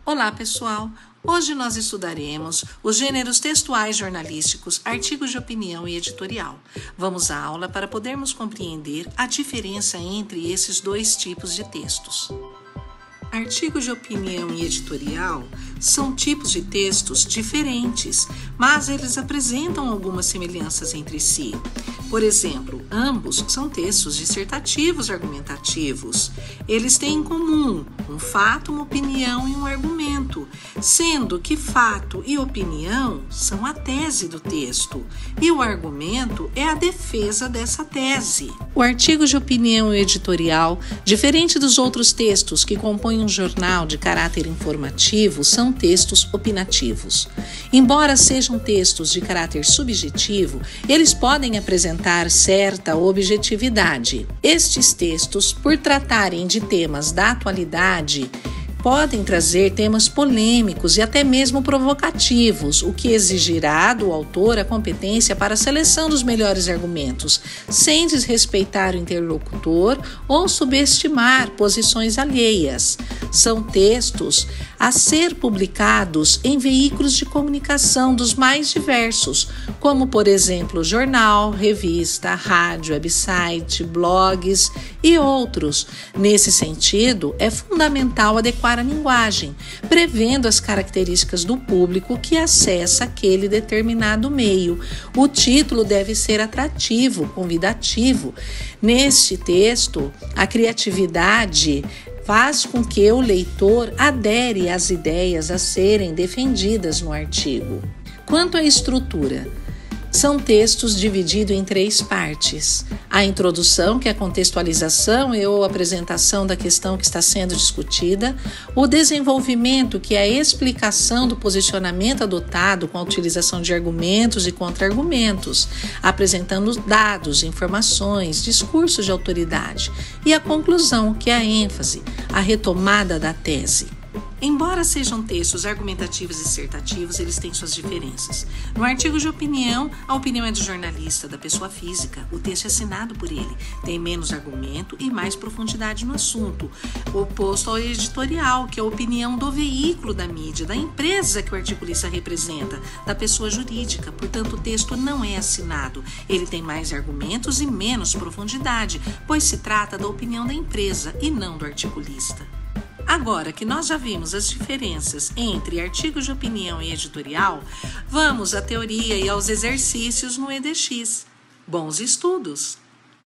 Olá, pessoal! Hoje nós estudaremos os gêneros textuais jornalísticos, artigos de opinião e editorial. Vamos à aula para podermos compreender a diferença entre esses dois tipos de textos. Artigos de opinião e editorial são tipos de textos diferentes, mas eles apresentam algumas semelhanças entre si. Por exemplo, ambos são textos dissertativos argumentativos. Eles têm em comum um fato, uma opinião e um argumento, sendo que fato e opinião são a tese do texto e o argumento é a defesa dessa tese. O artigo de opinião editorial, diferente dos outros textos que compõem um jornal de caráter informativo, são textos opinativos. Embora sejam textos de caráter subjetivo, eles podem apresentar certa objetividade. Estes textos, por tratarem de temas da atualidade, podem trazer temas polêmicos e até mesmo provocativos, o que exigirá do autor a competência para a seleção dos melhores argumentos, sem desrespeitar o interlocutor ou subestimar posições alheias. São textos a ser publicados em veículos de comunicação dos mais diversos, como, por exemplo, jornal, revista, rádio, website, blogs e outros. Nesse sentido, é fundamental adequar a linguagem, prevendo as características do público que acessa aquele determinado meio. O título deve ser atrativo, convidativo. Neste texto, a criatividade faz com que o leitor adere às ideias a serem defendidas no artigo. Quanto à estrutura, são textos divididos em 3 partes. A introdução, que é a contextualização ou apresentação da questão que está sendo discutida. O desenvolvimento, que é a explicação do posicionamento adotado com a utilização de argumentos e contra-argumentos, apresentando dados, informações, discursos de autoridade. E a conclusão, que é a ênfase, a retomada da tese. Embora sejam textos argumentativos e dissertativos, eles têm suas diferenças. No artigo de opinião, a opinião é do jornalista, da pessoa física. O texto é assinado por ele. Tem menos argumento e mais profundidade no assunto. Oposto ao editorial, que é a opinião do veículo da mídia, da empresa que o articulista representa, da pessoa jurídica. Portanto, o texto não é assinado. Ele tem mais argumentos e menos profundidade, pois se trata da opinião da empresa e não do articulista. Agora que nós já vimos as diferenças entre artigos de opinião e editorial, vamos à teoria e aos exercícios no EDX. Bons estudos!